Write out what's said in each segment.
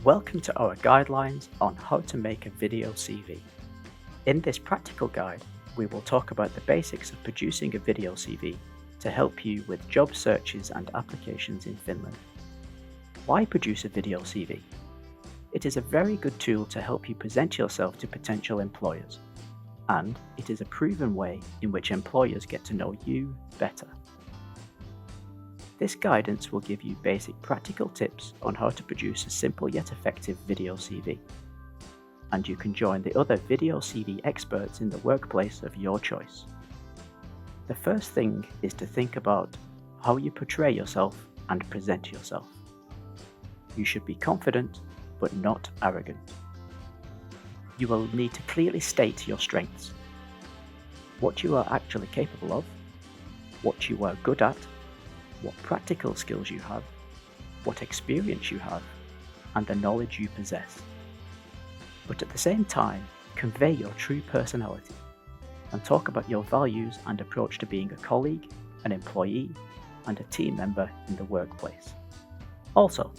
Welcome to our guidelines on how to make a video CV. In this practical guide, we will talk about the basics of producing a video CV to help you with job searches and applications in Finland. Why produce a video CV? It is a very good tool to help you present yourself to potential employers, and it is a proven way in which employers get to know you better. This guidance will give you basic practical tips on how to produce a simple yet effective video CV. And you can join the other video CV experts in the workplace of your choice. The first thing is to think about how you portray yourself and present yourself. You should be confident, but not arrogant. You will need to clearly state your strengths, what you are actually capable of, what you are good at, what practical skills you have, what experience you have, and the knowledge you possess. But at the same time, convey your true personality and talk about your values and approach to being a colleague, an employee, and a team member in the workplace. Also,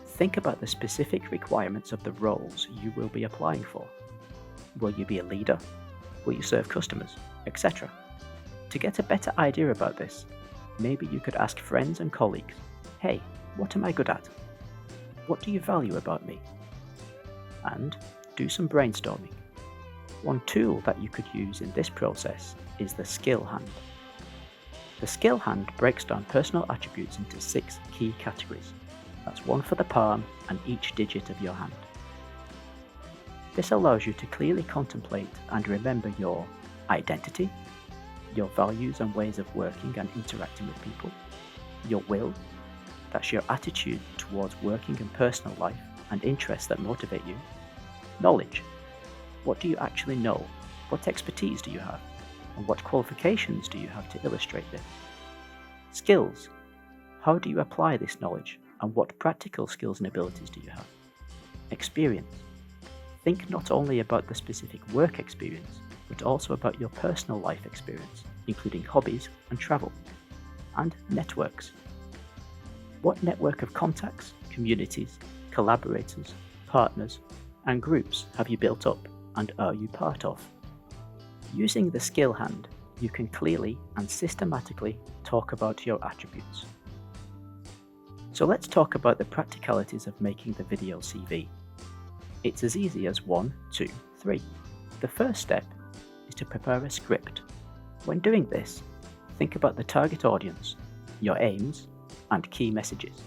think about the specific requirements of the roles you will be applying for. Will you be a leader? Will you serve customers, etc.? To get a better idea about this, maybe you could ask friends and colleagues, hey, what am I good at? What do you value about me? And do some brainstorming. One tool that you could use in this process is the skill hand. The skill hand breaks down personal attributes into 6 key categories. That's one for the palm and each digit of your hand. This allows you to clearly contemplate and remember your identity, your values and ways of working and interacting with people, your will, that's your attitude towards working and personal life and interests that motivate you, knowledge, what do you actually know, what expertise do you have, and what qualifications do you have to illustrate this, skills, how do you apply this knowledge and what practical skills and abilities do you have, experience, think not only about the specific work experience, but also about your personal life experience, including hobbies and travel, and networks. What network of contacts, communities, collaborators, partners, and groups have you built up and are you part of? Using the skill hand, you can clearly and systematically talk about your attributes. So let's talk about the practicalities of making the video CV. It's as easy as 1, 2, 3. The first step is to prepare a script. When doing this, think about the target audience, your aims, and key messages.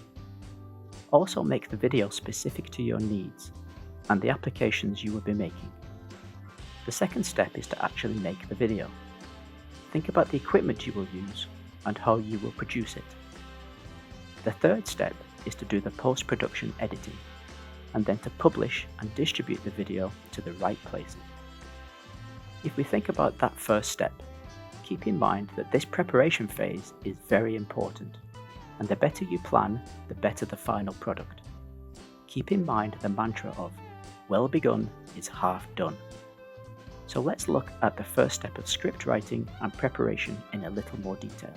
Also make the video specific to your needs and the applications you will be making. The second step is to actually make the video. Think about the equipment you will use and how you will produce it. The third step is to do the post-production editing and then to publish and distribute the video to the right places. If we think about that first step, keep in mind that this preparation phase is very important, and the better you plan, the better the final product. Keep in mind the mantra of, well begun is half done. So let's look at the first step of script writing and preparation in a little more detail,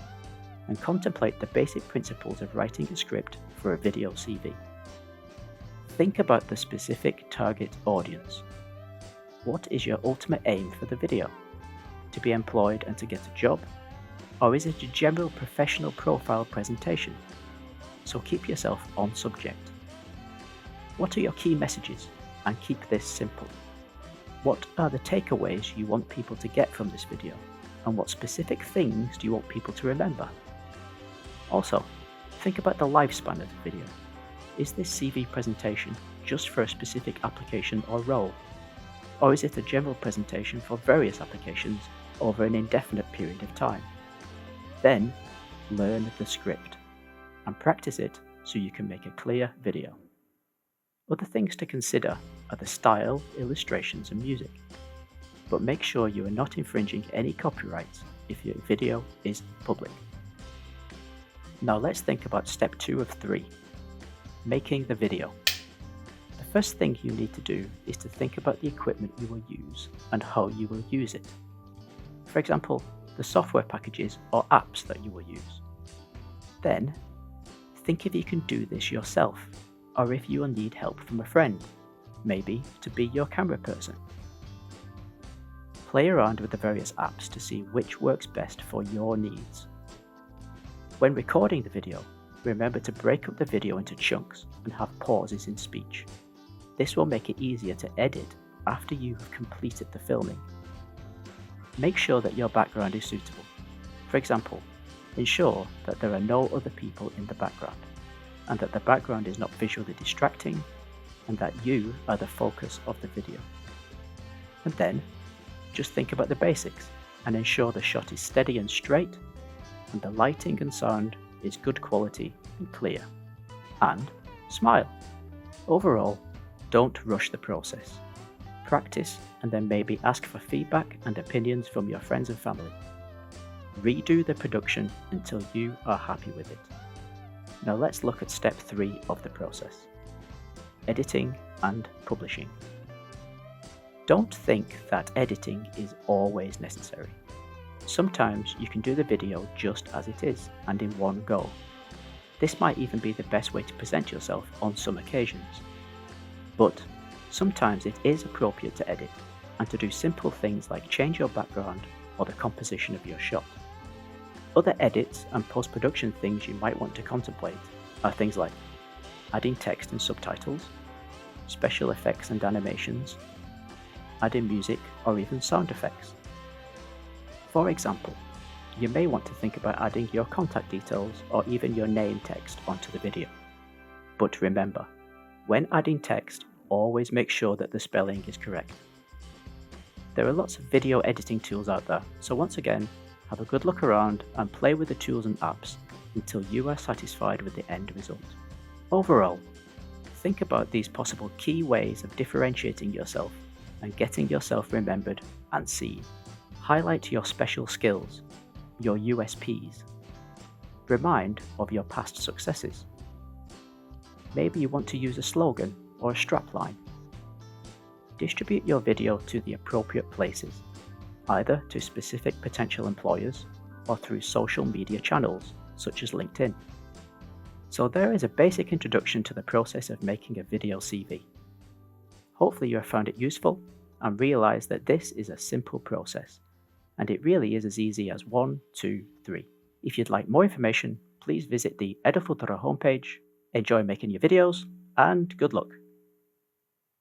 and contemplate the basic principles of writing a script for a video CV. Think about the specific target audience. What is your ultimate aim for the video? To be employed and to get a job? Or is it a general professional profile presentation? So keep yourself on subject. What are your key messages? And keep this simple. What are the takeaways you want people to get from this video? And what specific things do you want people to remember? Also, think about the lifespan of the video. Is this CV presentation just for a specific application or role? Or is it a general presentation for various applications over an indefinite period of time? Then, learn the script and practice it so you can make a clear video. Other things to consider are the style, illustrations, and music. But make sure you are not infringing any copyrights if your video is public. Now let's think about step 2 of 3, making the video. The first thing you need to do is to think about the equipment you will use and how you will use it. For example, the software packages or apps that you will use. Then, think if you can do this yourself. or if you will need help from a friend, maybe to be your camera person. Play around with the various apps to see which works best for your needs. When recording the video, remember to break up the video into chunks and have pauses in speech. This will make it easier to edit after you have completed the filming. Make sure that your background is suitable. For example, ensure that there are no other people in the background, and that the background is not visually distracting, and that you are the focus of the video. And then, just think about the basics and ensure the shot is steady and straight, and the lighting and sound is good quality and clear. And smile. Overall, don't rush the process. Practice and then maybe ask for feedback and opinions from your friends and family. Redo the production until you are happy with it. Now let's look at step 3 of the process: editing and publishing. Don't think that editing is always necessary. Sometimes you can do the video just as it is and in one go. This might even be the best way to present yourself on some occasions. But sometimes it is appropriate to edit and to do simple things like change your background or the composition of your shot. Other edits and post-production things you might want to contemplate are things like adding text and subtitles, special effects and animations, adding music or even sound effects. For example, you may want to think about adding your contact details or even your name text onto the video. But remember, when adding text, always make sure that the spelling is correct. There are lots of video editing tools out there, so once again, have a good look around and play with the tools and apps until you are satisfied with the end result. Overall, think about these possible key ways of differentiating yourself and getting yourself remembered and seen. Highlight your special skills, your USPs. Remind of your past successes. Maybe you want to use a slogan or a strapline. Distribute your video to the appropriate places, either to specific potential employers or through social media channels such as LinkedIn. So there is a basic introduction to the process of making a video CV. Hopefully you have found it useful and realize that this is a simple process, and it really is as easy as 1, 2, 3. If you'd like more information, please visit the EduFutura homepage. Enjoy making your videos, and good luck!